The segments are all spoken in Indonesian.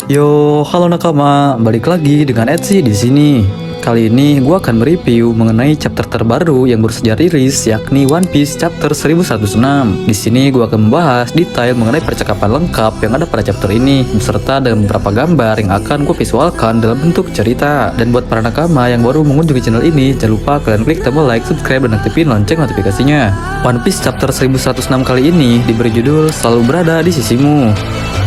Yo, halo nakama, balik lagi dengan Etsy di sini. Kali ini gue akan mereview mengenai chapter terbaru yang baru saja rilis, yakni One Piece chapter 1106. Di sini gue akan membahas detail mengenai percakapan lengkap yang ada pada chapter ini, beserta dengan beberapa gambar yang akan gue visualkan dalam bentuk cerita. Dan buat para nakama yang baru mengunjungi channel ini, jangan lupa kalian klik tombol like, subscribe, dan aktifin lonceng notifikasinya. One Piece chapter 1106 kali ini diberi judul Selalu Berada di Sisimu.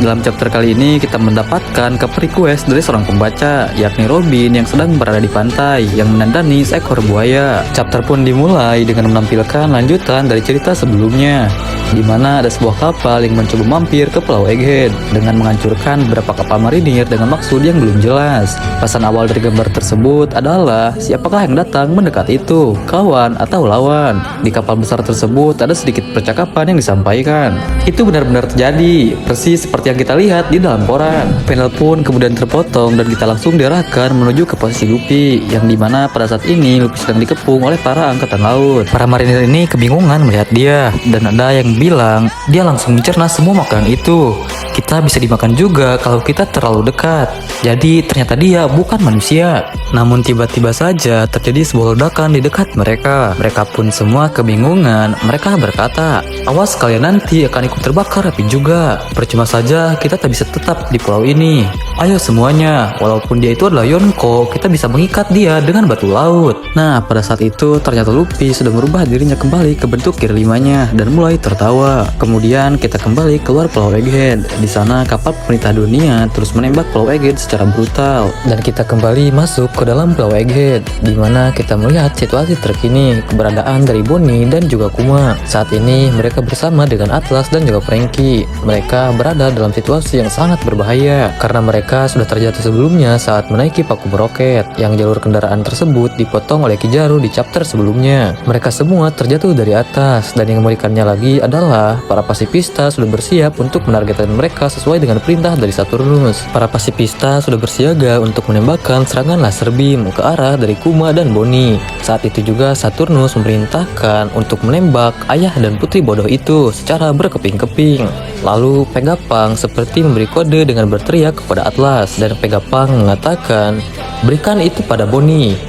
Dalam chapter kali ini kita mendapatkan cover request dari seorang pembaca, yakni Robin yang sedang berada di pantai yang menandani seekor buaya. Chapter pun dimulai dengan menampilkan lanjutan dari cerita sebelumnya, di mana ada sebuah kapal yang mencoba mampir ke Pulau Egghead dengan menghancurkan beberapa kapal marinir dengan maksud yang belum jelas. Pesan awal dari gambar tersebut adalah siapakah yang datang mendekat itu, kawan atau lawan. Di kapal besar tersebut ada sedikit percakapan yang disampaikan. Itu benar-benar terjadi, persis seperti yang kita lihat di dalam koran. Panel pun kemudian terpotong dan kita langsung diarahkan menuju ke posisi Luffy, yang dimana pada saat ini Luffy sedang dikepung oleh para angkatan laut. Para marinir ini kebingungan melihat dia, dan ada yang bilang dia langsung mencerna semua makanan itu. Kita bisa dimakan juga kalau kita terlalu dekat. Jadi ternyata dia bukan manusia. Namun tiba-tiba saja terjadi sebuah ledakan di dekat mereka. Mereka pun semua kebingungan. Mereka berkata, awas kalian nanti akan ikut terbakar api juga. Percuma saja kita tak bisa tetap di pulau ini. Ayo semuanya, walaupun dia itu adalah Yonko, kita bisa mengikat dia dengan batu laut. Nah, pada saat itu ternyata Luffy sudah merubah dirinya kembali ke bentuk gear 5-nya dan mulai tertawa. Kemudian kita kembali keluar Pulau Egghead. Di sana kapal pemerintah dunia terus menembak Pulau Egghead secara brutal. Dan kita kembali masuk ke dalam Pulau Egghead, di mana kita melihat situasi terkini, keberadaan dari Bonnie dan juga Kuma. Saat ini mereka bersama dengan Atlas dan juga Franky. Mereka berada dalam situasi yang sangat berbahaya karena mereka sudah terjatuh sebelumnya saat menaiki paku beroket, yang jalur kendaraan tersebut dipotong oleh Kizaru di chapter sebelumnya. Mereka semua terjatuh dari atas, dan yang mengerikannya lagi adalah para pasifista sudah bersiap untuk menargetkan mereka sesuai dengan perintah dari Saturnus. Para pasifista sudah bersiaga untuk menembakkan serangan laser beam ke arah dari Kuma dan Bonnie. Saat itu juga Saturnus memerintahkan untuk menembak ayah dan putri bodoh itu secara berkeping-keping. Lalu Vegapunk seperti memberi kode dengan berteriak kepada Atlas, dan Vegapunk mengatakan, berikan itu pada Bonnie.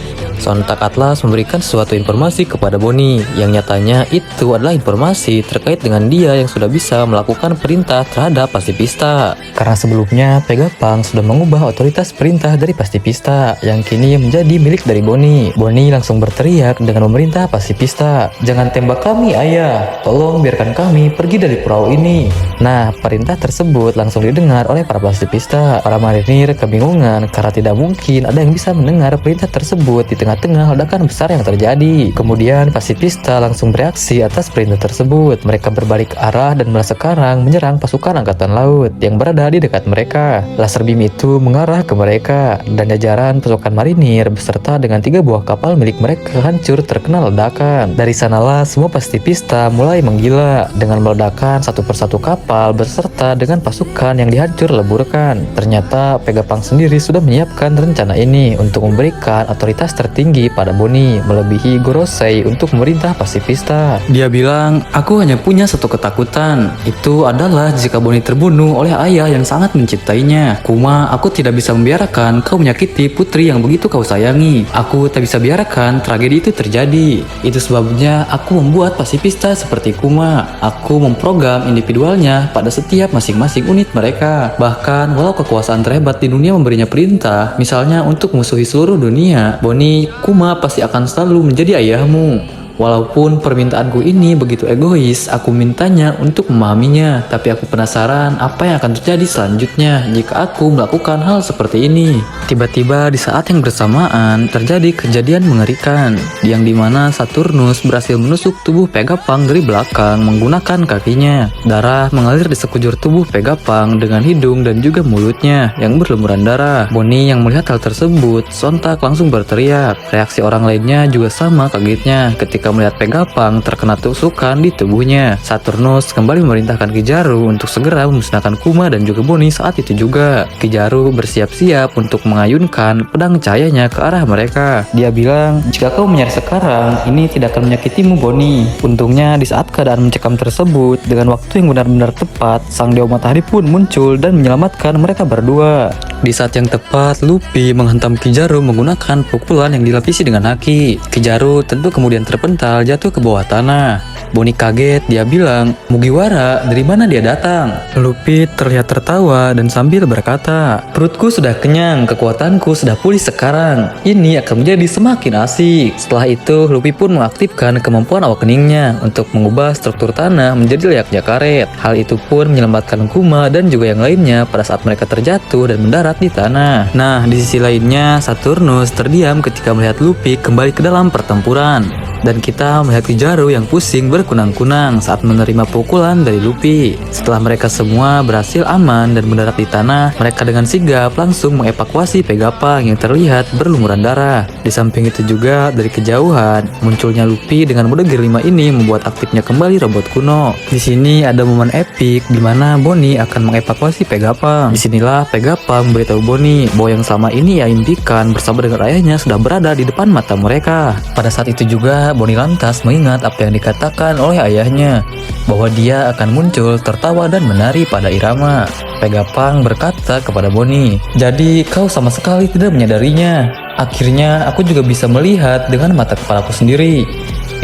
Sontak Atlas memberikan suatu informasi kepada Bonnie, yang nyatanya itu adalah informasi terkait dengan dia yang sudah bisa melakukan perintah terhadap pasifista. Karena sebelumnya Vegapunk sudah mengubah otoritas perintah dari pasifista yang kini menjadi milik dari Bonnie. Bonnie langsung berteriak dengan memerintah pasifista, jangan tembak kami ayah, tolong biarkan kami pergi dari pulau ini. Nah, perintah tersebut langsung didengar oleh para pasifista. Para marinir kebingungan karena tidak mungkin ada yang bisa mendengar perintah tersebut di tengah ledakan besar yang terjadi. Kemudian pasifista langsung bereaksi atas perintah tersebut. Mereka berbalik arah dan mulai sekarang menyerang pasukan angkatan laut yang berada di dekat mereka. Laser beam itu mengarah ke mereka, dan jajaran pasukan marinir beserta dengan 3 buah kapal milik mereka hancur terkena ledakan. Dari sanalah semua pasifista mulai menggila dengan meledakkan satu persatu kapal beserta dengan pasukan yang dihancur leburkan. Ternyata Vegapunk sendiri sudah menyiapkan rencana ini untuk memberikan otoritas tertinggi pada Bonnie, melebihi Gorosei untuk memerintah pasifista. Dia bilang, aku hanya punya satu ketakutan, itu adalah jika Bonnie terbunuh oleh ayah yang sangat mencintainya. Kuma, aku tidak bisa membiarkan kau menyakiti putri yang begitu kau sayangi. Aku tak bisa biarkan tragedi itu terjadi. Itu sebabnya aku membuat pasifista seperti Kuma. Aku memprogram individualnya pada setiap masing-masing unit mereka. Bahkan walau kekuasaan terhebat di dunia memberinya perintah, misalnya untuk musuhi seluruh dunia, Bonnie, Kuma pasti akan selalu menjadi ayahmu. Walaupun permintaanku ini begitu egois, aku mintanya untuk memahaminya. Tapi aku penasaran apa yang akan terjadi selanjutnya jika aku melakukan hal seperti ini. Tiba-tiba di saat yang bersamaan terjadi kejadian mengerikan, yang dimana Saturnus berhasil menusuk tubuh Vegapunk dari belakang menggunakan kakinya. Darah mengalir di sekujur tubuh Vegapunk dengan hidung dan juga mulutnya yang berlumuran darah. Bonnie yang melihat hal tersebut sontak langsung berteriak. Reaksi orang lainnya juga sama kagetnya ketika ketika melihat Vegapunk terkena tusukan di tubuhnya. Saturnus kembali memerintahkan Kizaru untuk segera memusnahkan Kuma dan juga Bonnie saat itu juga. Kizaru bersiap-siap untuk mengayunkan pedang cahayanya ke arah mereka. Dia bilang, "Jika kau menyerah sekarang, ini tidak akan menyakitimu, Bonnie." Untungnya di saat keadaan mencekam tersebut, dengan waktu yang benar-benar tepat, Sang Dewa Matahari pun muncul dan menyelamatkan mereka berdua. Di saat yang tepat, Luffy menghantam Kizaru menggunakan pukulan yang dilapisi dengan haki. Kizaru tentu kemudian terpental jatuh ke bawah tanah. Bonnie kaget, dia bilang, "Mugiwara, dari mana dia datang?" Luffy terlihat tertawa dan sambil berkata, "Perutku sudah kenyang, kekuatanku sudah pulih sekarang. Ini akan menjadi semakin asik." Setelah itu, Luffy pun mengaktifkan kemampuan awakeningnya untuk mengubah struktur tanah menjadi layaknya karet. Hal itu pun menyelamatkan Kuma dan juga yang lainnya pada saat mereka terjatuh dan mendarat di tanah. Nah, di sisi lainnya, Saturnus terdiam ketika melihat Luffy kembali ke dalam pertempuran. Dan kita melihat Kizaru yang pusing berkunang-kunang saat menerima pukulan dari Luffy. Setelah mereka semua berhasil aman dan mendarat di tanah, mereka dengan sigap langsung mengevakuasi Vegapunk yang terlihat berlumuran darah. Di samping itu juga, dari kejauhan, munculnya Luffy dengan mode Gear 5 ini membuat aktifnya kembali robot kuno. Di sini ada momen epik di mana Bonnie akan mengevakuasi Vegapunk. Disinilah Vegapunk memberitahu Bonnie bahwa yang selama ini ia impikan bersama dengan ayahnya sudah berada di depan mata mereka. Pada saat itu juga, Bonnie lantas mengingat apa yang dikatakan oleh ayahnya, bahwa dia akan muncul tertawa dan menari pada irama. Vegapunk berkata kepada Bonnie, "Jadi kau sama sekali tidak menyadarinya. Akhirnya aku juga bisa melihat dengan mata kepalaku sendiri.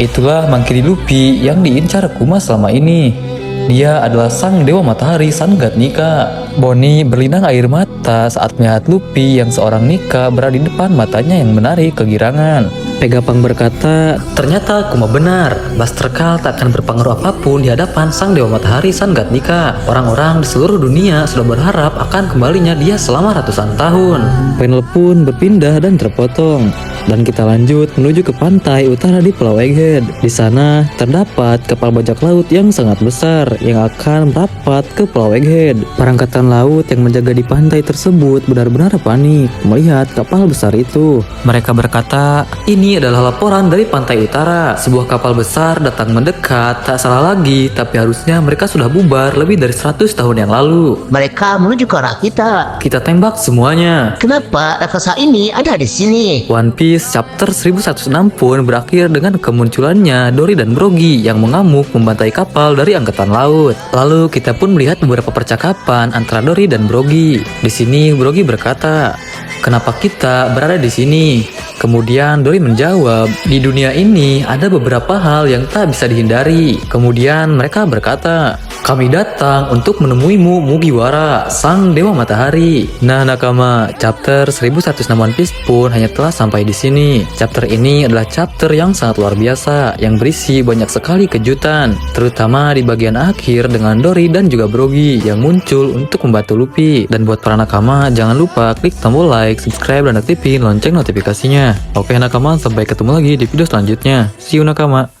Itulah Monkey D. Luffy yang diincar Kuma selama ini. Dia adalah Sang Dewa Matahari Sun God Nika." Bonnie berlinang air mata saat melihat Luffy yang seorang Nika berada di depan matanya yang menari kegirangan. Vegapunk berkata, "Ternyata Kuma benar. Buster Cult tak akan berpengaruh apapun di hadapan Sang Dewa Matahari Sun God Nika. Orang-orang di seluruh dunia sudah berharap akan kembalinya dia selama ratusan tahun." Panel pun berpindah dan terpotong. Dan kita lanjut menuju ke pantai utara di Pulau Egghead. Di sana terdapat kapal bajak laut yang sangat besar yang akan merapat ke Pulau Egghead. Para angkatan laut yang menjaga di pantai tersebut benar-benar panik melihat kapal besar itu. Mereka berkata, "Ini adalah laporan dari pantai utara. Sebuah kapal besar datang mendekat. Tak salah lagi, tapi harusnya mereka sudah bubar lebih dari 100 tahun yang lalu. Mereka menuju ke arah kita. Kita tembak semuanya." Kenapa raksasa ini ada di sini? One Piece chapter 1106 pun berakhir dengan kemunculannya Dory dan Brogy yang mengamuk membantai kapal dari angkatan laut. Lalu kita pun melihat beberapa percakapan antara Dory dan Brogy. Di sini Brogy berkata, "Kenapa kita berada di sini?" Kemudian Dory menjawab, "Di dunia ini ada beberapa hal yang tak bisa dihindari." Kemudian mereka berkata, "Kami datang untuk menemuimu, Mugiwara, Sang Dewa Matahari." Nah nakama, chapter 1106 One Piece pun hanya telah sampai di sini. Chapter ini adalah chapter yang sangat luar biasa, yang berisi banyak sekali kejutan, terutama di bagian akhir dengan Dory dan juga Brogy yang muncul untuk membantu Luffy. Dan buat para nakama, jangan lupa klik tombol like, subscribe, dan aktifin lonceng notifikasinya. Oke nakama, sampai ketemu lagi di video selanjutnya. See you nakama.